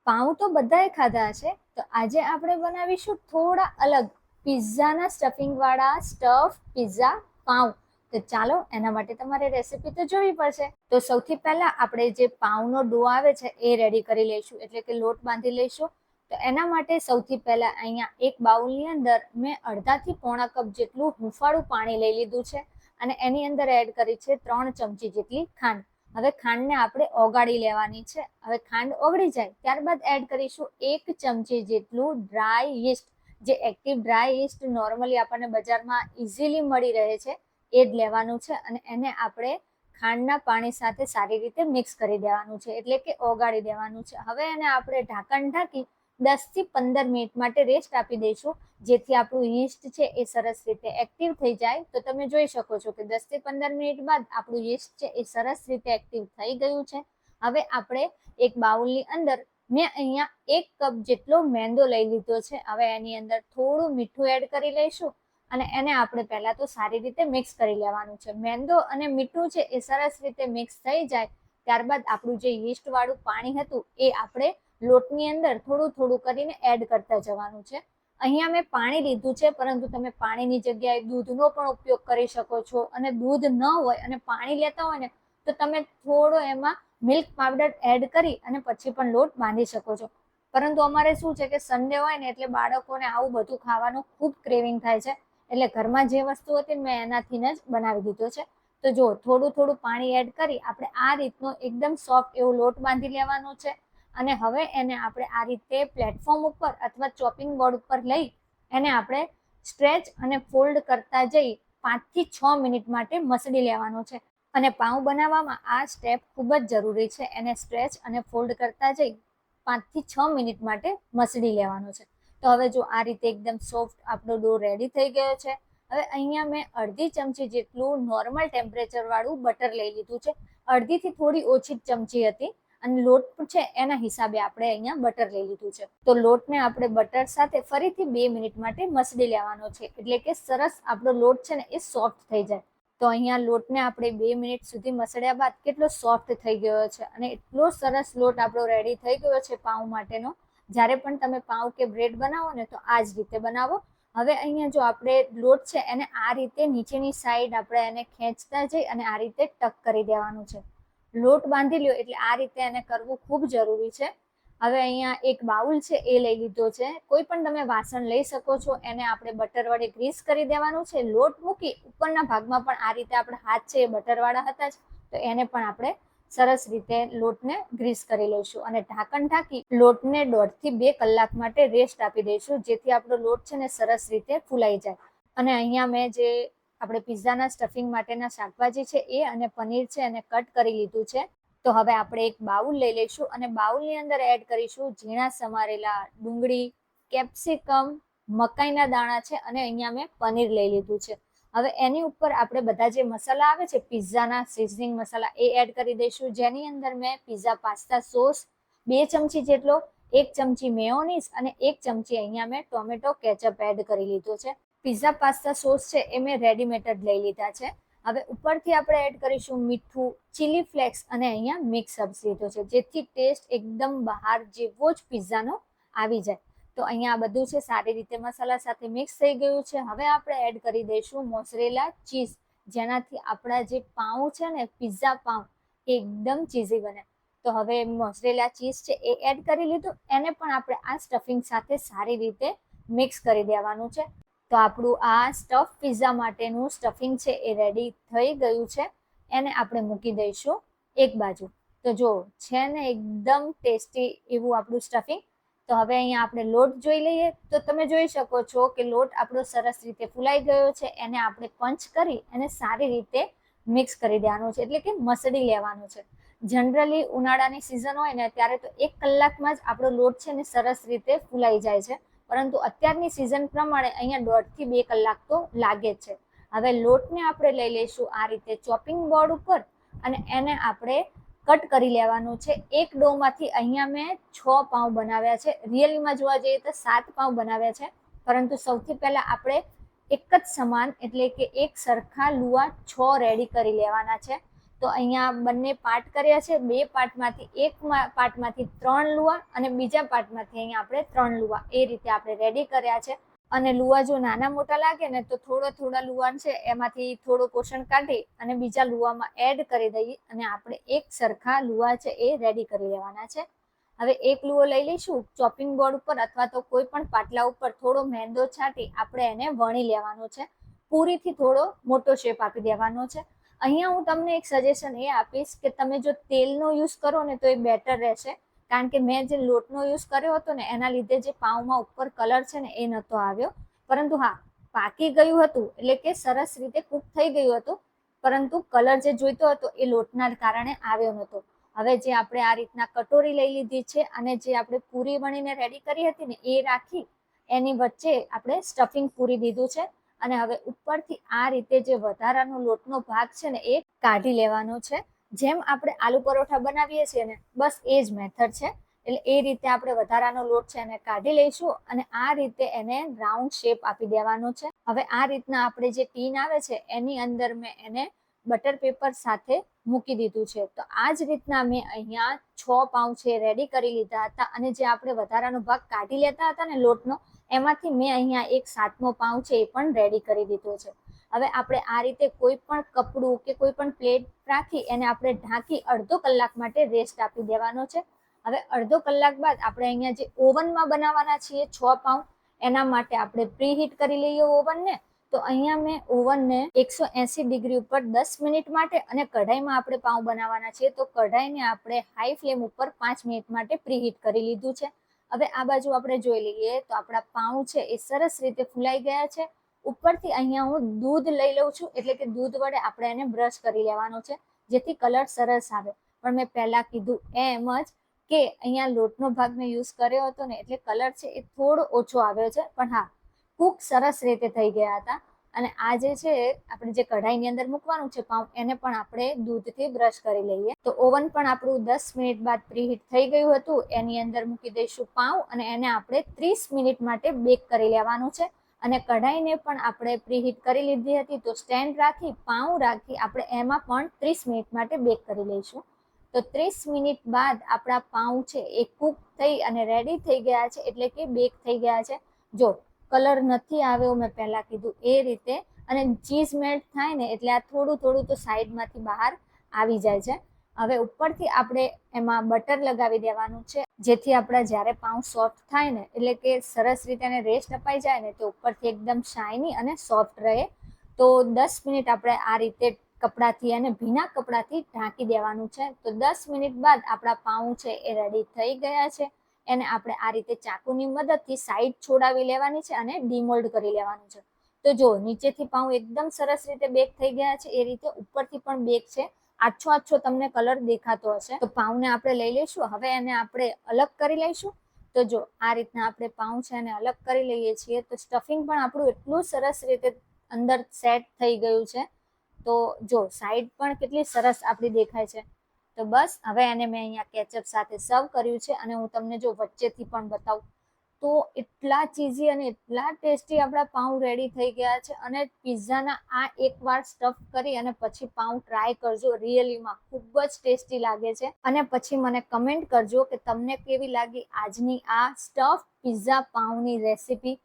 પાઉં તો બધાએ ખાધા છે, તો આજે આપણે બનાવીશું થોડા અલગ પિઝાના સ્ટફિંગ વાળા સ્ટફ પિઝા પાઉં. તો ચાલો એના માટે તમારે રેસીપી તો જોવી પડશે. તો સૌથી પહેલા આપણે જે પાઉંનો ડો આવે છે એ રેડી કરી લઈશું, એટલે કે લોટ બાંધી લઈશું. તો એના માટે સૌથી પહેલા અહીંયા એક બાઉલની અંદર મેં અડધાથી પોણા કપ જેટલું હુંફાળું પાણી લઈ લીધું છે અને એની અંદર એડ કરી છે 3 ચમચી જેટલી ખાંડ. હવે ખાંડને આપણે ઓગાળી લેવાની છે. હવે ખાંડ ઓગળી જાય ત્યારબાદ એડ કરીશું 1 ચમચી જેટલું ડ્રાય યીસ્ટ. જે એક્ટિવ ડ્રાય યીસ્ટ નોર્મલી આપણને બજારમાં ઇઝીલી મળી રહે છે એ જ લેવાનું છે અને એને આપણે ખાંડના પાણી સાથે સારી રીતે મિક્સ કરી દેવાનું છે, એટલે કે ઓગાળી દેવાનું છે. હવે એને આપણે ઢાંકણ ઢાંકી 10 થી 15 મિનિટ માટે રેસ્ટ આપી દઈશું, જેથી આપણું યીસ્ટ છે એ સરસ રીતે એક્ટિવ થઈ જાય. તો તમે જોઈ શકો છો કે 10 થી 15 મિનિટ બાદ આપણું યીસ્ટ છે એ સરસ રીતે એક્ટિવ થઈ ગયું છે. હવે આપણે એક બાઉલની અંદર મેં અહીંયા 1 કપ જેટલો મેંદો લઈ લીધો છે. હવે એની અંદર થોડું મીઠું એડ કરી લઈશું અને એને આપણે પહેલા તો સારી રીતે મિક્સ કરી લેવાનું છે. મેંદો અને મીઠું છે એ સરસ રીતે મિક્સ થઈ જાય ત્યારબાદ આપણું જે યીસ્ટ વાળું પાણી હતું એ આપણે લોટની અંદર થોડું થોડું કરીને એડ કરતા જવાનું છે. અહીંયા મેં પાણી લીધું છે, પરંતુ તમે પાણીની જગ્યાએ દૂધનો પણ ઉપયોગ કરી શકો છો, અને દૂધ ન હોય અને પાણી લેતા હોય ને તો તમે થોડો એમાં મિલ્ક પાવડર એડ કરી અને પછી પણ લોટ બાંધી શકો છો. પરંતુ અમારે શું છે કે સન્ડે હોય ને એટલે બાળકોને આવું બધું ખાવાનું ખૂબ ક્રેવિંગ થાય છે, એટલે ઘરમાં જે વસ્તુ હતી મેં એનાથી જ બનાવી દીધો છે. તો જો થોડું થોડું પાણી એડ કરી આપણે આ રીતનો એકદમ સોફ્ટ એવો લોટ બાંધી લેવાનો છે અને હવે એને આપણે આ રીતે પ્લેટફોર્મ ઉપર અથવા ચોપિંગ બોર્ડ ઉપર લઈ એને આપણે સ્ટ્રેચ અને ફોલ્ડ કરતા જઈ 5 થી 6 મિનિટ માટે મસળી લેવાનો છે. અને પાઉં બનાવવામાં આ સ્ટેપ ખૂબ જ જરૂરી છે. એને સ્ટ્રેચ અને ફોલ્ડ કરતા જઈ 5 થી 6 મિનિટ માટે મસળી લેવાનો છે. તો હવે જો આ રીતે એકદમ સોફ્ટ આપણો ડો રેડી થઈ ગયો છે. હવે અહીંયા મેં અડધી ચમચી જેટલું નોર્મલ ટેમ્પરેચર વાળું બટર લઈ લીધું છે. અડધીથી થોડી ઓછી ચમચી હતી અને લોટ છે એના હિસાબે આપણે અહીંયા બટર લઈ લીધું છે. તો લોટને આપણે બટર સાથે ફરીથી 2 મિનિટ માટે મસળી લેવાનો છે, એટલે કે સરસ આપણો લોટ છે ને એ સોફ્ટ થઈ જાય. તો અહીંયા લોટને આપણે 2 મિનિટ સુધી મસળ્યા બાદ કેટલો સોફ્ટ થઈ ગયો છે અને એટલો સરસ લોટ આપણો રેડી થઈ ગયો છે પાઉં માટેનો. જ્યારે પણ તમે પાઉં કે બ્રેડ બનાવો ને તો આ જ રીતે બનાવો. હવે અહીંયા જો આપણે લોટ છે એને આ રીતે નીચેની સાઈડ આપણે એને ખેંચતા જઈ અને આ રીતે ટક કરી દેવાનું છે. લોટ બાંધી લ્યો એટલે આ રીતે એને કરવું ખૂબ જરૂરી છે. હવે અહીંયા એક બાઉલ છે એ લઈ લીધો છે. કોઈ પણ તમે વાસણ લઈ શકો છો. એને આપણે બટર વડે ગ્રીસ કરી દેવાનું છે. લોટ મૂકી ઉપરના ભાગમાં પણ આ રીતે આપણા હાથ છે એ બટર વાળા હતા જ, તો એને પણ આપણે સરસ રીતે લોટને ગ્રીસ કરી લઈશું અને ઢાંકણ ઢાંકી લોટને 1.5 થી 2 કલાક માટે રેસ્ટ આપી દઈશું, જેથી આપણો લોટ છે ને સરસ રીતે ફૂલાઈ જાય. અને અહીંયા મેં જે આપણે પિઝાના સ્ટફિંગ માટેના શાકભાજી છે એ અને પનીર છે એને કટ કરી લીધું છે. તો હવે આપણે એક બાઉલ લઈ લઈશું અને બાઉલની અંદર એડ કરીશું ઝીણા સમારેલા ડુંગળી, કેપ્સિકમ, મકાઈના દાણા છે અને અહીંયા મેં પનીર લઈ લીધું છે. હવે એની ઉપર આપણે બધા જે મસાલા આવે છે પિઝાના સિઝનિંગ મસાલા એ એડ કરી દઈશું, જેની અંદર મેં પિઝા પાસ્તા સોસ 2 ચમચી જેટલો, 1 ચમચી મેયોનીઝ અને 1 ચમચી અહીંયા મેં ટોમેટો કેચઅપ એડ કરી લીધો છે. પિઝા પાસ્તા સોસ છે એ મેં રેડીમેડ જ લઈ લીધા છે. હવે ઉપરથી આપણે એડ કરીશું મીઠું, ચીલી ફ્લેક્સ અને અહીંયા મિક્સ હર્બ્સ લીધો છે, જેથી ટેસ્ટ એકદમ બહાર જેવો જ પિઝાનો આવી જાય. તો અહીંયા આ બધું છે સારી રીતે મસાલા સાથે મિક્સ થઈ ગયું છે. હવે આપણે એડ કરી દઈશું મોઝરેલા ચીઝ, જેનાથી આપણા જે પાઉં છે ને પિઝા પાઉં એકદમ ચીઝી બને. તો હવે મોઝરેલા ચીઝ છે એ એડ કરી લીધું. એને પણ આપણે આ સ્ટફિંગ સાથે સારી રીતે મિક્સ કરી દેવાનું છે. તો આપણું આ સ્ટફ પિઝા માટેનું સ્ટફિંગ છે એ રેડી થઈ ગયું છે. એને આપણે મૂકી દઈશું એક બાજુ. તો જો છે ને એકદમ ટેસ્ટી એવું આપણું સ્ટફિંગ. તો હવે અહીંયા આપણે લોટ જોઈ લઈએ. તો તમે જોઈ શકો છો કે લોટ આપણો સરસ રીતે ફૂલાઈ ગયો છે. એને આપણે પંચ કરી અને સારી રીતે મિક્સ કરી દેવાનું છે, એટલે કે મસળી લેવાનું છે. જનરલી ઉનાળાની સિઝન હોય ને ત્યારે તો 1 કલાકમાં જ આપણો લોટ છે ને સરસ રીતે ફૂલાઈ જાય છે, પરંતુ અત્યારની સિઝન પ્રમાણે અહીંયા 1.5 થી 2 કલાક તો લાગે છે. હવે લોટને આપણે લઈ લઈશું આ રીતે ચોપિંગ બોર્ડ ઉપર અને એને આપણે કટ કરી લેવાનું છે. એક ડોમાંથી અહીંયા મેં 6 પાઉં બનાવ્યા છે. રિયલીમાં જોવા જઈએ તો 7 પાઉં બનાવ્યા છે, પરંતુ સૌથી પહેલા આપણે એક જ સમાન એટલે કે એક સરખા લુઆ 6 રેડી કરી લેવાના છે. તો અહીંયા બંને પાર્ટ કર્યા છે. 2 પાર્ટમાંથી એક પાર્ટમાંથી 3 લુવા અને બીજા પાર્ટમાંથી અહીંયા આપણે 3 લુવા એ રીતે આપણે રેડી કર્યા છે. અને લુવા જો નાના મોટા લાગે ને તો થોડા લુવા છે એમાંથી થોડું પોષણ કાઢી અને બીજા લુવામાં એડ કરી દઈએ અને આપણે એક સરખા લુવા છે એ રેડી કરી લેવાના છે. હવે એક લુવો લઈ લઈશું, ચોપિંગ બોર્ડ ઉપર અથવા તો કોઈ પણ પાટલા ઉપર થોડો મેંદો છાંટી આપણે એને વણી લેવાનો છે. પૂરીથી થોડો મોટો શેપ આપી દેવાનો છે. અહીંયા હું તમને એક સજેશન એ આપીશ કે તમે જો તેલનો યુઝ કરો ને તો એ બેટર રહેશે, કારણ કે મેં જે લોટનો યુઝ કર્યો હતો ને એના લીધે જે પાઉંમાં ઉપર કલર છે ને એ નહોતો આવ્યો. પરંતુ હા, પાકી ગયું હતું એટલે કે સરસ રીતે કૂક થઈ ગયું હતું, પરંતુ કલર જે જોઈતો હતો એ લોટના કારણે આવ્યો નહોતો. હવે જે આપણે આ રીતના કટોરી લઈ લીધી છે અને જે આપણે પૂરી વણીને રેડી કરી હતી ને એ રાખી એની વચ્ચે આપણે સ્ટફિંગ પૂરી દીધું છે. અને હવે ઉપરથી આ રીતે જે વધારાનો લોટનો ભાગ છે ને એ કાઢી લેવાનો છે. જેમ આપણે આલુ પરોઠા બનાવીએ છીએ ને બસ એ જ મેથડ છે. એટલે એ રીતે આપણે વધારાનો લોટ છે એને કાઢી લઈશું અને આ રીતે એને રાઉન્ડ શેપ આપી દેવાનો છે. હવે આ રીતના આપણે જે ટીન આવે છે એની અંદર મેં એને બટર પેપર સાથે મૂકી દીધું છે. તો આ જ રીતના મેં અહીંયા 6 પાઉં છે રેડી કરી લીધા હતા અને જે આપણે વધારાનો ભાગ કાઢી લેતા હતા ને લોટનો એમાંથી મેં અહીંયા એક 7મો પાઉં છે એ પણ રેડી કરી દીધો છે. હવે આપણે આ રીતે કોઈ પણ કપડું કે કોઈ પણ પ્લેટ રાખી એને આપણે ઢાંકી અડધો કલાક માટે રેસ્ટ આપી દેવાનો છે. હવે અડધો કલાક બાદ આપણે અહીંયા જે ઓવનમાં બનાવવાના છીએ 6 પાઉં એના માટે આપણે પ્રીહીટ કરી લઈએ ઓવનને. તો અહીંયા મેં ઓવનને 180 ડિગ્રી ઉપર 10 મિનિટ માટે અને કઢાઈમાં આપણે પાઉં બનાવવાના છીએ તો કઢાઈને આપણે હાઈ ફ્લેમ ઉપર 5 મિનિટ માટે પ્રીહીટ કરી લીધું છે. હવે આ બાજુ આપણે જોઈ લઈએ તો આપણા પાઉં છે એ સરસ રીતે ફૂલાઈ ગયા છે. ઉપરથી અહીંયા હું દૂધ લઈ લઉં છું, એટલે કે દૂધ વડે આપણે એને બ્રશ કરી લેવાનો છે જેથી કલર સરસ આવે. પણ મેં પહેલા કીધું એમ જ કે અહીંયા લોટનો ભાગ મેં યુઝ કર્યો હતો ને એટલે કલર છે એ થોડો ઓછો આવ્યો છે, પણ હા કૂક સરસ રીતે થઈ ગયા હતા. અને આ જે છે આપણે જે કઢાઈની અંદર મૂકવાનું છે પાઉં એને પણ આપણે દૂધથી બ્રશ કરી લઈએ. તો ઓવન પણ આપણું 10 મિનિટ બાદ પ્રીહીટ થઈ ગયું હતું. એની અંદર મૂકી દઈશું પાઉં અને એને આપણે 30 મિનિટ માટે બેક કરી લેવાનું છે. અને કઢાઈને પણ આપણે પ્રીહીટ કરી લીધી હતી તો સ્ટેન્ડ રાખી પાઉં રાખી આપણે એમાં પણ 30 મિનિટ માટે બેક કરી લઈશું. તો 30 મિનિટ બાદ આપણા પાઉં છે એ કૂક થઈ અને રેડી થઈ ગયા છે, એટલે કે બેક થઈ ગયા છે. જો કલર નથી આવ્યો મેં પહેલા કીધું એ રીતે, અને ચીઝ મેલ્ટ થાય ને એટલે આ થોડું તો સાઈડમાંથી બહાર આવી જાય છે. હવે ઉપરથી આપણે એમાં બટર લગાવી દેવાનું છે જેથી આપણા જ્યારે પાઉં સોફ્ટ થાય ને એટલે કે સરસ રીતે એને રેસ્ટ અપાઈ જાય ને તો ઉપરથી એકદમ શાઇની અને સોફ્ટ રહે. તો 10 મિનિટ આપણે આ રીતે કપડાથી અને ભીના કપડાથી ઢાંકી દેવાનું છે. તો 10 મિનિટ બાદ આપણા પાઉં છે એ રેડી થઈ ગયા છે. એને આપણે આ રીતે ચાકુની મદદથી સાઈડ છોડાવી લેવાની છે અને ડીમોલ્ડ કરી લેવાનું છે. તો જો નીચેથી પાઉં એકદમ સરસ રીતે બેક થઈ ગયા છે, એ રીતે ઉપરથી પણ બેક છે. આછો તમને કલર દેખાતો હશે. તો પાઉંને આપણે લઈ લઈશું. હવે એને આપણે અલગ કરી લઈશું. તો જો આ રીતના આપણે પાઉં છે એને અલગ કરી લઈએ છીએ તો સ્ટફિંગ પણ આપણું એટલું સરસ રીતે અંદર સેટ થઈ ગયું છે. તો જો સાઈડ પણ કેટલી સરસ આપણી દેખાય છે. તો બસ હવે એને મેં અહીંયા કેચઅપ સાથે સર્વ કર્યું છે અને હું તમને જો વચ્ચેથી પણ બતાવું તો એટલા ચીઝી અને એટલા ટેસ્ટી આપણા પાઉં રેડી થઈ ગયા છે. અને પિઝાના આ એકવાર સ્ટફ કરી અને પછી પાઉં ટ્રાય કરજો, રિયલીમાં ખૂબ જ ટેસ્ટી લાગે છે. અને પછી મને કમેન્ટ કરજો કે તમને કેવી લાગી આજની આ સ્ટફ પિઝા પાઉંની રેસીપી.